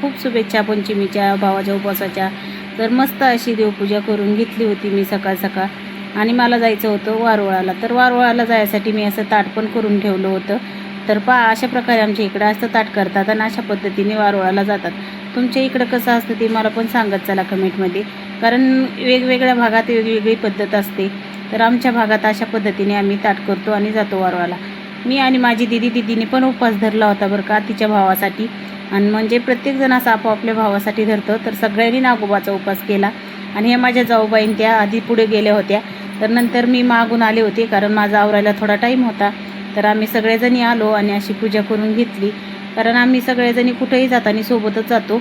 खूप शुभेच्छा पंचमीच्या, भावाच्या उपवासाच्या। तर मस्त अशी देवपूजा करून घेतली होती मी सकाळ सकाळ। आणि मला जायचं होतं वारुळाला। तर वारुळाला जायसाठी मी असं ताट पण करून ठेवलं होतं। तर अशा प्रकारे आमच्या इकडं असं ताट करतात आणि अशा पद्धतीने वारुळाला जातात। तुमच्या इकडं कसं असतं ते मला पण सांगत चला कमेंटमध्ये, कारण वेगवेगळ्या भागात वेगवेगळी पद्धत असते। तर आमच्या भागात अशा पद्धतीने आम्ही ताट करतो आणि जातो वारुळाला। मी आणि माझी दीदीने पण उपवास धरला होता बरं का, तिच्या भावासाठी। आणि म्हणजे प्रत्येकजण असं आपापल्या भावासाठी धरतं। तर सगळ्यांनी नागोबाचा उपवास केला। आणि ह्या माझ्या जाऊबाईन त्या आधी पुढे गेल्या होत्या। तर नंतर मी मागून आले होते, कारण माझा आवरायला थोडा टाईम होता। तर आम्ही सगळेजणी आलो आणि अशी पूजा करून घेतली, कारण आम्ही सगळेजणी कुठेही जाताना सोबतच जातो।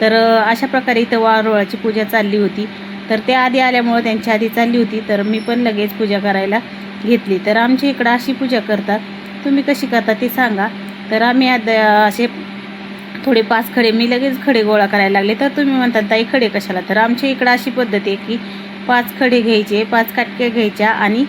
तर अशा प्रकारे इथं वारुळाची पूजा चालली होती। तर त्या आधी आल्यामुळं त्यांच्या आधी चालली होती, तर मी पण लगेच पूजा करायला घेतली। तर आमच्या इकडं अशी पूजा करतात, तुम्ही कशी करता ते सांगा। तर आम्ही असे थोडे 5 खडे, मी लगेच खडे गोळा करायला लागले। तर तुम्ही म्हणता ताई खडे कशाला? तर आमच्या इकडं अशी पद्धत आहे की 5 खडे घ्यायचे, 5 काटक्या घ्यायच्या आणि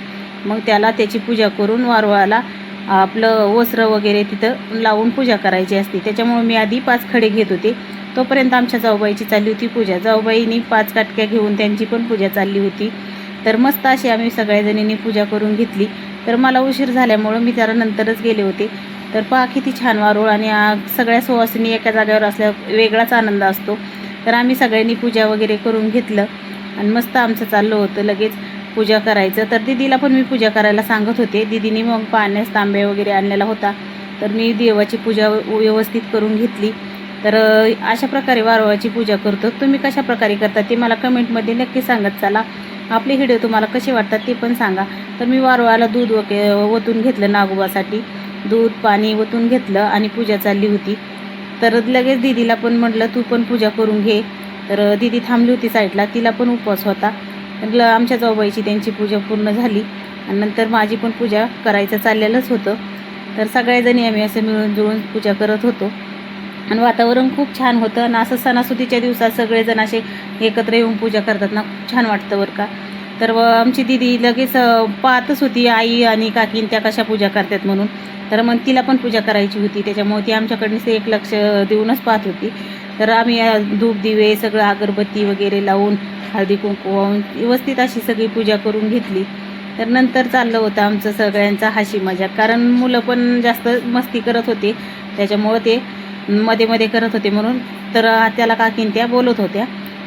मग त्याची पूजा करून वारुळाला आपलं वस्त्र वगैरे तिथं लावून पूजा करायची असते। त्याच्यामुळे मी आधी 5 खडे घेत होते। तोपर्यंत आमच्या जाऊबाईची चालली होती पूजा। जाऊबाईनी 5 काटक्या घेऊन त्यांची पण पूजा चालली होती। तर मस्त अशी आम्ही सगळ्याजणींनी पूजा करून घेतली। तर मला उशीर झाल्यामुळं मी जरा नंतरच गेले होते। तर पहा किती छान वारुळ आणि सगळ्या सुवासिनी एका जागेवर असल्यावर वेगळाच आनंद असतो। तर आम्ही सगळ्यांनी पूजा वगैरे करून घेतलं आणि मस्त आमचं चाललं होतं लगेच पूजा करायचं। तर दीदीला पण मी पूजा करायला सांगत होते। दीदीने मग पाण्यास तांबे वगैरे आणलेला होता। तर मी देवाची पूजा व्यवस्थित करून घेतली। तर अशा प्रकारे वारुळाची पूजा करतो। तुम्ही कशा प्रकारे करता ते मला कमेंटमध्ये नक्की सांगत चला। आपले व्हिडिओ तुम्हाला कसे वाटतात ते पण सांगा। तर मी वारुळाला दूध ओतून घेतलं नागोबासाठी, दूध पाणी ओतून घेतलं आणि पूजा चालली होती। तर लगेच दीदीला पण म्हटलं तू पण पूजा करून घे। तर दीदी थांबली होती साईडला, तिला पण उपवास होता। तर आमच्या जाऊबाईची त्यांची पूजा पूर्ण झाली आणि नंतर माझी पण पूजा करायचं चाललेलंच होतं। तर सगळ्याजणी आम्ही असं मिळून जुळून पूजा करत होतो आणि वातावरण खूप छान होतं। आणि असं सणासुदीच्या दिवसात सगळेजण असे एकत्र येऊन पूजा करतात ना, खूप छान वाटतं बरं का। तर आमची दीदी लगेच पाहतच होती आई आणि काकीन त्या कशा पूजा करतात म्हणून। तर मग तिला पण पूजा करायची होती, त्याच्यामुळे ती आमच्याकडनंच एक लक्ष देऊनच पाहत होती। तर आम्ही धूप दिवे सगळं अगरबत्ती वगैरे लावून हळदी कुंकू वाहून व्यवस्थित अशी सगळी पूजा करून घेतली। तर नंतर चाललं होतं आमचं सगळ्यांचा हसी मजाक, कारण मुलं पण जास्त मस्ती करत होते, त्याच्यामुळं ते मध्ये मध्ये करत होते म्हणून। तर त्याला काकीन त्या बोलत होत्या।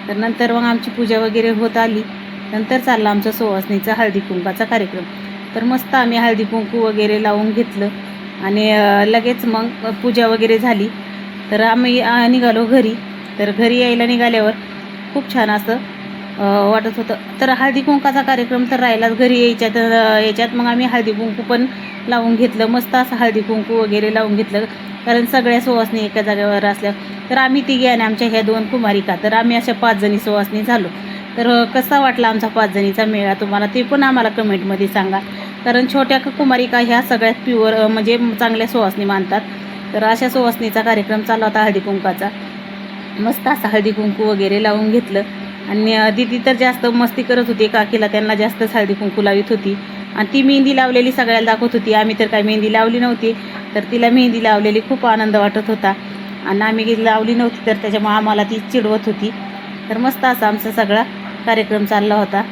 तर नंतर मग आमची पूजा वगैरे होत आली। नंतर चालला आमचा सुवासिनीचा हळदी कुंकाचा कार्यक्रम। तर मस्त आम्ही हळदी कुंकू वगैरे लावून घेतलं आणि लगेच मग पूजा वगैरे झाली। तर आम्ही निघालो घरी। तर घरी यायला निघाल्यावर खूप छान असं वाटत होतं। तर हळदी कुंकाचा कार्यक्रम तर राहिलाच, घरी यायच्यात मग आम्ही हळदी कुंकू पण लावून घेतलं। मस्त असं हळदी कुंकू वगैरे लावून घेतलं, कारण सगळ्या सुवासिनी एका जागेवर असल्या। तर आम्ही तिघी आणि आमच्या ह्या 2 कुमारिका, तर आम्ही अशा 5 जणी सुवासिनी झालो। तर कसा वाटला आमचा 5 जणीचा मेळा तुम्हाला ते पण आम्हाला कमेंटमध्ये सांगा, कारण छोट्या कुमारिका ह्या सगळ्यात प्युअर म्हणजे चांगल्या सुवासिनी मानतात। तर अशा सुवासिनीचा कार्यक्रम चालला होता हळदी कुंकाचा। मस्त असं हळदी कुंकू वगैरे लावून घेतलं आणि दीदी तर जास्त मस्ती करत होती, काकीला त्यांना जास्तच हळदी कुंकू लावित होती आणि ती मेहंदी लावलेली सगळ्याला दाखवत होती। आम्ही तर काही मेहंदी लावली नव्हती, तर तिला मेहंदी लावलेली खूप आनंद वाटत होता आणि आम्ही लावली नव्हती, तर त्याच्यामुळे आम्हाला ती चिडवत होती। तर मस्त असा आमचा सगळा कार्यक्रम चालला होता।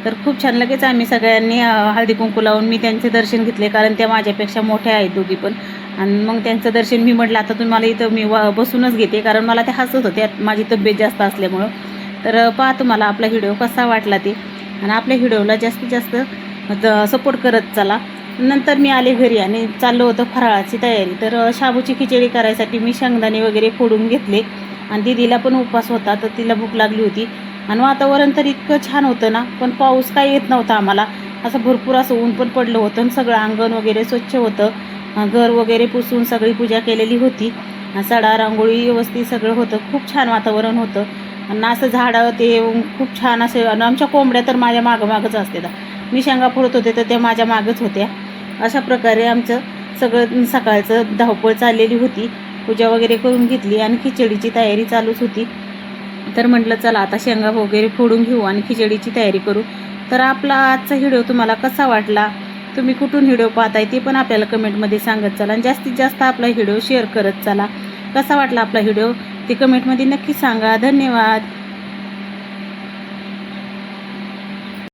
तर खूप छान लगेच आम्ही सगळ्यांनी हळदी कुंकू लावून मी त्यांचे दर्शन घेतले, कारण त्या माझ्यापेक्षा मोठ्या आहेत दोघी पण। आणि मग त्यांचं दर्शन मी म्हटलं आता तुम्हाला इथं मी बसूनच घेते, कारण मला ते हसत होते माझी तब्येत जास्त असल्यामुळं। तर पहा तुम्हाला आपला व्हिडिओ कसा वाटला ते, आणि आपल्या व्हिडिओला जास्तीत जास्त सपोर्ट करत चला। नंतर मी आले घरी आणि चाललं होतं फराळाची तयारी। तर शाबूची खिचडी करायसाठी मी शेंगदाणे वगैरे फोडून घेतले आणि दीदीला पण उपवास होता, तर तिला भूक लागली होती। आणि वातावरण तर इतकं छान होतं ना, पण पाऊस काय येत नव्हता आम्हाला। असं भरपूर असं ऊन पण पडलं होतं आणि सगळं अंगण वगैरे स्वच्छ होतं, घर वगैरे पुसून सगळी पूजा केलेली होती, सडा रांगोळी व्यवस्थित सगळं होतं। खूप छान वातावरण होतं आणि असं झाडं ते खूप छान असे। आणि आमच्या कोंबड्या तर माझ्या मागंच असते, मी शेंगा फोडत होते तर त्या माझ्या मागच होत्या। अशा प्रकारे आमचं सगळं सकाळचं धावपळ चाललेली होती। पूजा वगैरे करून घेतली आणि खिचडीची तयारी चालूच होती। तर म्हटलं चला आता शेंगा वगैरे फोडून घेऊ आणि खिचडीची तयारी करू। तर आपला आजचा व्हिडिओ तुम्हाला कसा वाटला, तुम्ही कुठून व्हिडिओ पाहताय ते पण आपल्याला कमेंटमध्ये सांगत चला आणि जास्तीत जास्त आपला व्हिडिओ शेअर करत चला। कसा वाटला आपला व्हिडिओ ते कमेंटमध्ये नक्की सांगा. धन्यवाद.